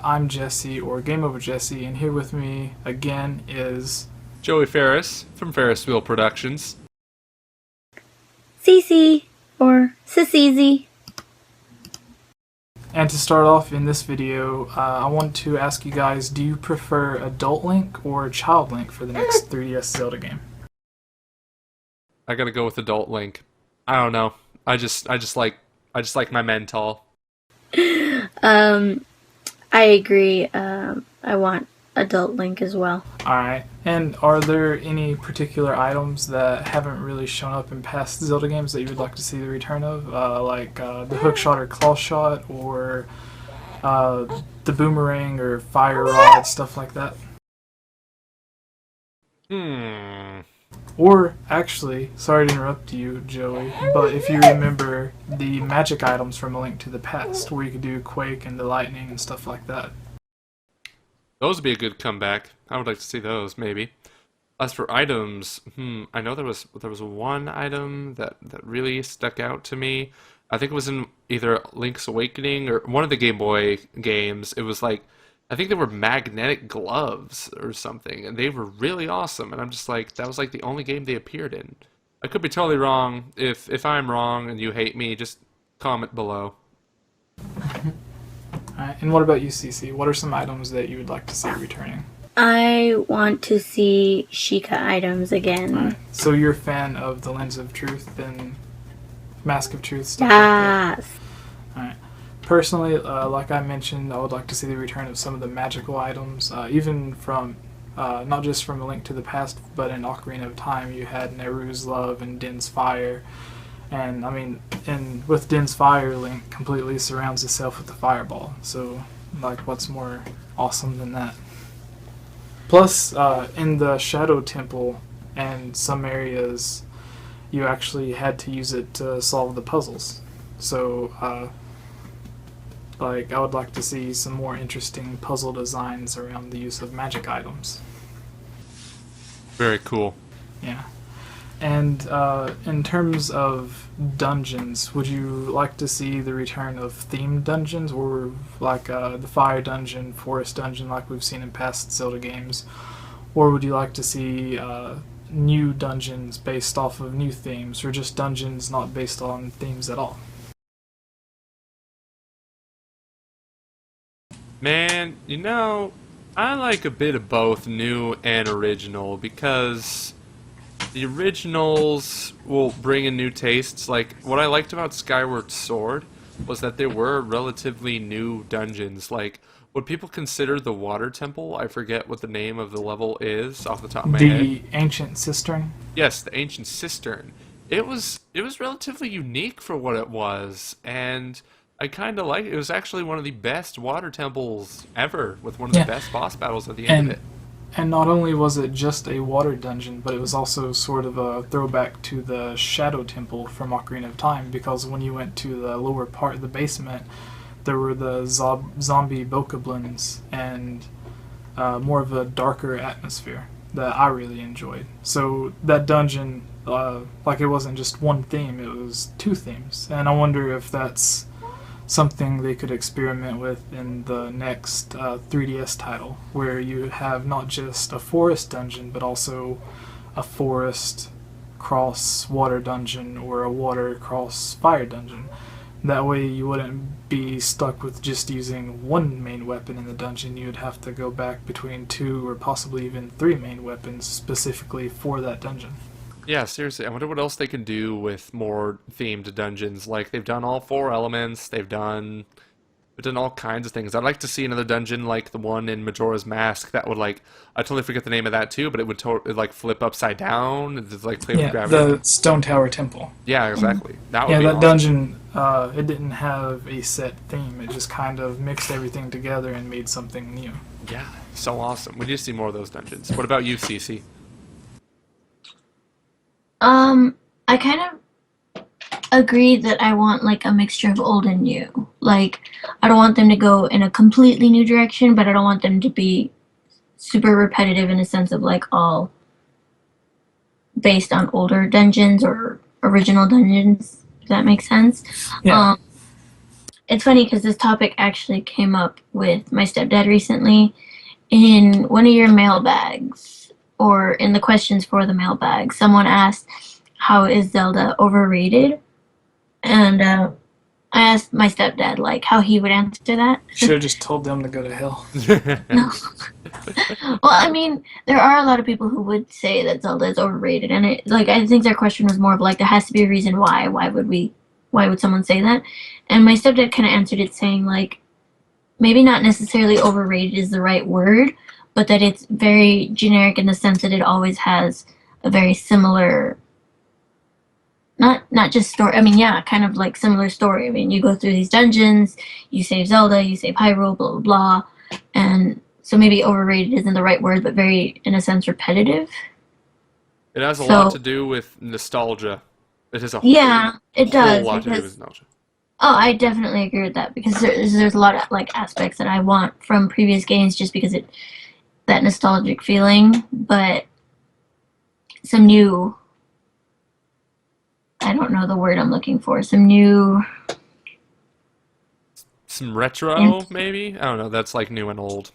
I'm Jesse, or Game Over Jesse, and here with me again is... Joey Ferris from Ferris Wheel Productions. Cece or Cessseeezy. And to start off in this video, I want to ask you guys, do you prefer Adult Link or Child Link for the next 3DS Zelda game? I gotta go with Adult Link. I don't know. I just like my men tall. I agree. I want Adult Link as well. Alright, and are there any particular items that haven't really shown up in past Zelda games that you would like to see the return of? Like the hook shot or claw shot, or the boomerang or fire rod, stuff like that? Or, actually, sorry to interrupt you, Joey, but if you remember the magic items from A Link to the Past, where you could do Quake and the lightning and stuff like that. Those would be a good comeback. I would like to see those, maybe. As for items, I know there was one item that really stuck out to me. I think it was in either Link's Awakening or one of the Game Boy games. It was like, I think they were magnetic gloves or something, and they were really awesome. And I'm just like, that was like the only game they appeared in. I could be totally wrong. If I'm wrong and you hate me, just comment below. Alright, and what about you, Cece? What are some items that you would like to see returning? I want to see Sheikah items again. Alright, so you're a fan of the Lens of Truth and Mask of Truth, stuff like that? Yes. Alright. Personally, like I mentioned, I would like to see the return of some of the magical items, even from, not just from A Link to the Past, but in Ocarina of Time, you had Nehru's Love and Din's Fire. And, I mean, with Din's Fire, Link completely surrounds himself with the fireball. So, like, what's more awesome than that? Plus, in the Shadow Temple and some areas, you actually had to use it to solve the puzzles. So, like, I would like to see some more interesting puzzle designs around the use of magic items. Very cool. Yeah. And in terms of dungeons, would you like to see the return of themed dungeons, or like the fire dungeon, forest dungeon like we've seen in past Zelda games? Or would you like to see new dungeons based off of new themes, or just dungeons not based on themes at all? Man, you know, I like a bit of both new and original, because the originals will bring in new tastes. Like, what I liked about Skyward Sword was that there were relatively new dungeons. Like, would people consider the Water Temple? I forget what the name of the level is off the top of my head. The Ancient Cistern? Yes, the Ancient Cistern. It was relatively unique for what it was, and I kind of like it. It was actually one of the best water temples ever, with one of the best boss battles at the end of it. And not only was it just a water dungeon, but it was also sort of a throwback to the Shadow Temple from Ocarina of Time, because when you went to the lower part of the basement, there were the zombie bokoblins and more of a darker atmosphere that I really enjoyed. So that dungeon, like, it wasn't just one theme, it was two themes. And I wonder if that's something they could experiment with in the next 3DS title, where you have not just a forest dungeon, but also a forest cross water dungeon or a water cross fire dungeon. That way you wouldn't be stuck with just using one main weapon in the dungeon. You'd have to go back between two or possibly even three main weapons specifically for that dungeon. Yeah, seriously, I wonder what else they can do with more themed dungeons. Like, they've done all four elements, they've done all kinds of things. I'd like to see another dungeon like the one in Majora's Mask that would, like, I totally forget the name of that too, but it would like flip upside down and just, like, play with gravity. The Stone Tower Temple. Yeah, exactly. That would be that awesome. dungeon, it didn't have a set theme. It just kind of mixed everything together and made something new. Yeah, so awesome. We need to see more of those dungeons. What about you, Cece? I kind of agree that I want like a mixture of old and new. Like, I don't want them to go in a completely new direction, but I don't want them to be super repetitive in a sense of like all based on older dungeons or original dungeons. Does that make sense? Yeah. it's funny because this topic actually came up with my stepdad recently in one of your mailbags, or in the questions for the mailbag. Someone asked, "How is Zelda overrated?" And I asked my stepdad like how he would answer that. Should have just told them to go to hell. No. Well, I mean, there are a lot of people who would say that Zelda is overrated, and it like I think their question was more of like there has to be a reason why. Why would someone say that? And my stepdad kind of answered it saying like maybe not necessarily overrated is the right word, but that it's very generic in the sense that it always has a very similar, not just story. I mean, yeah, kind of like similar story. I mean, you go through these dungeons, you save Zelda, you save Hyrule, blah blah blah, and so maybe overrated isn't the right word, but very in a sense repetitive. It has a lot So to do with nostalgia. It has a yeah, it whole does lot to do with because nostalgia. oh, I definitely agree with that because there's a lot of like aspects that I want from previous games just because it that nostalgic feeling, but some new I don't know the word I'm looking for. Some new Some and retro, maybe? I don't know. That's like new and old.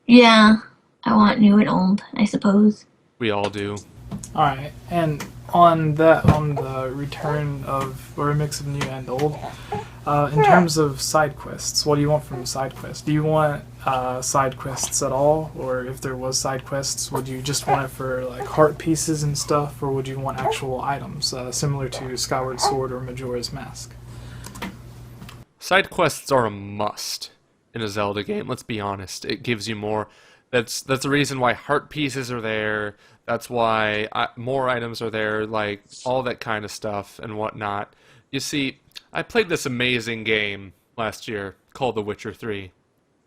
yeah, I want new and old, I suppose. We all do. All right, and on that, on the return of or a mix of new and old, in terms of side quests, what do you want from side quests? Do you want side quests at all, or if there was side quests, would you just want it for like heart pieces and stuff, or would you want actual items similar to Skyward Sword or Majora's Mask? Side quests are a must in a Zelda game. Let's be honest. It gives you more. That's the reason why heart pieces are there. That's why more items are there, like all that kind of stuff and whatnot. You see, I played this amazing game last year called The Witcher 3,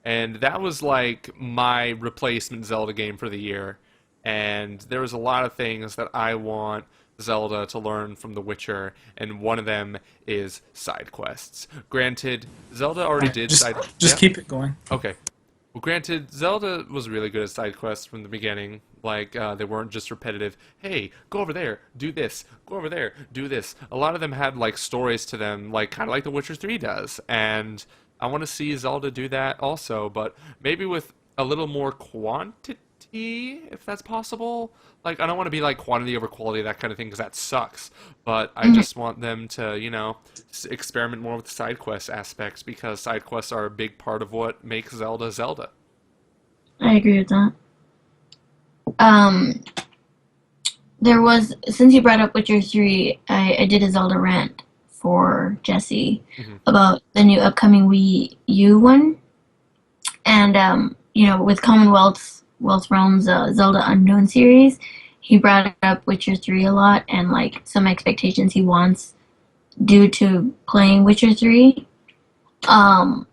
and that was like my replacement Zelda game for the year. And there was a lot of things that I want Zelda to learn from The Witcher, and one of them is side quests. Granted, Zelda All already right, did just side. just Yeah. keep it going. Okay. Well, granted, Zelda was really good at side quests from the beginning. Like, they weren't just repetitive. Hey, go over there, do this. Go over there, do this. A lot of them had like stories to them, like kind of like The Witcher 3 does. And I want to see Zelda do that also, but maybe with a little more quantity, if that's possible. Like, I don't want to be like quantity over quality, that kind of thing, because that sucks. But I Mhm. just want them to, experiment more with the side quest aspects, because side quests are a big part of what makes Zelda Zelda. I agree with that. Um, there was since you brought up Witcher 3, I did a Zelda rant for Jesse Hmm. about the new upcoming Wii U one, and with Commonwealth's Wealth Realms Zelda Unknown series, he brought up Witcher 3 a lot and like some expectations he wants due to playing Witcher 3. Um,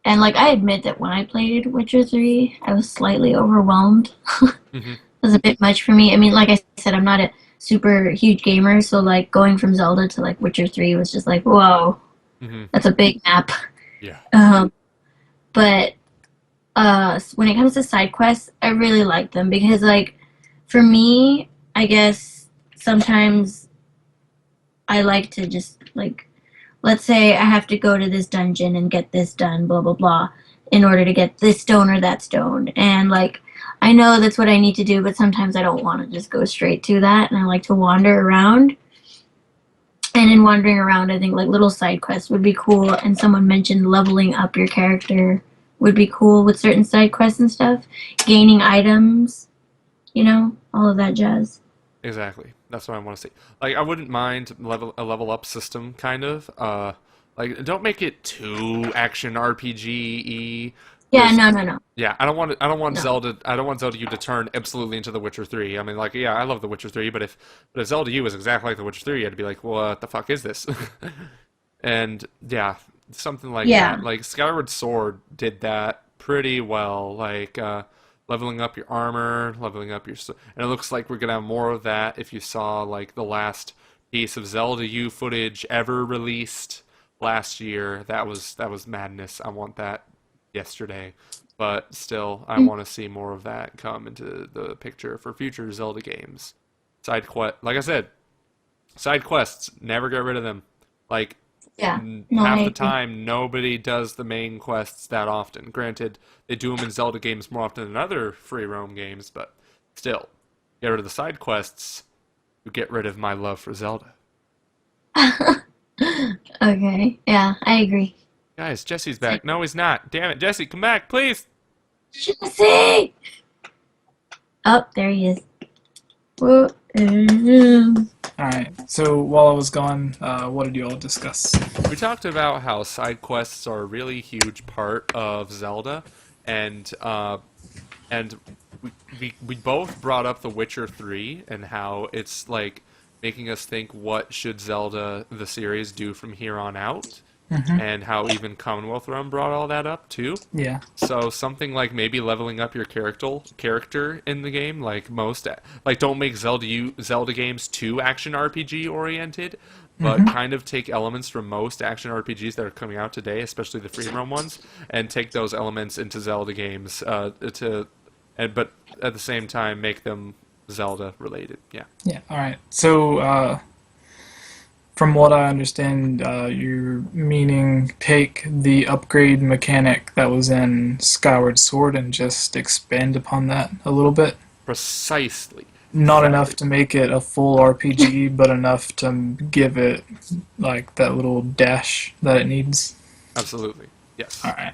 and like I admit that when I played Witcher 3, I was slightly overwhelmed. Hmm. It was a bit much for me. I mean, like I said, I'm not a super huge gamer, so like going from Zelda to like Witcher 3 was just like, whoa, Hmm. that's a big map. Yeah. But when it comes to side quests, I really like them because like for me, I guess sometimes I like to just like let's say I have to go to this dungeon and get this done, blah blah blah, in order to get this stone or that stone. And like I know that's what I need to do, but sometimes I don't want to just go straight to that and I like to wander around. And in wandering around, I think like little side quests would be cool. And someone mentioned leveling up your character would be cool with certain side quests and stuff. Gaining items, all of that jazz. Exactly. That's what I want to see. Like, I wouldn't mind a level up system, kind of. Like, don't make it too action RPG-y. Yeah, Just no, no, no, yeah, I don't want no. Zelda. I don't want Zelda U to turn absolutely into The Witcher 3. I mean, like, yeah, I love The Witcher 3, but if Zelda U was exactly like The Witcher 3, I'd be like, what the fuck is this? And yeah, something like that. Yeah. Like Skyward Sword did that pretty well. Like leveling up your armor, leveling up and it looks like we're gonna have more of that if you saw like the last piece of Zelda U footage ever released last year. That was madness. I want that yesterday. But still, I want to see more of that come into the picture for future Zelda games. Like I said, side quests, never get rid of them. Like Yeah. No, I Half the agree. time, nobody does the main quests that often. Granted, they do them in Zelda games more often than other free roam games, but still, get rid of the side quests, you get rid of my love for Zelda. Okay. Yeah, I agree. Guys, Jesse's Same. back. No, he's not. Damn it, Jesse, come back, please. Jesse! Oh, there he is. Whoa. Alright, so while I was gone, what did you all discuss? We talked about how side quests are a really huge part of Zelda, and and we both brought up The Witcher 3 and how it's like making us think what should Zelda the series do from here on out, and how even Commonwealth Realm brought all that up too. Yeah. So something like maybe leveling up your character in the game, like don't make Zelda games too action RPG oriented, but kind of take elements from most action RPGs that are coming out today, especially the free roam ones, and take those elements into Zelda games but at the same time make them Zelda related. Yeah. Yeah, alright. So, from what I understand, you're meaning take the upgrade mechanic that was in Skyward Sword and just expand upon that a little bit. Precisely. Not Exactly. enough to make it a full RPG, but enough to give it like that little dash that it needs. Absolutely. Yes. Alright.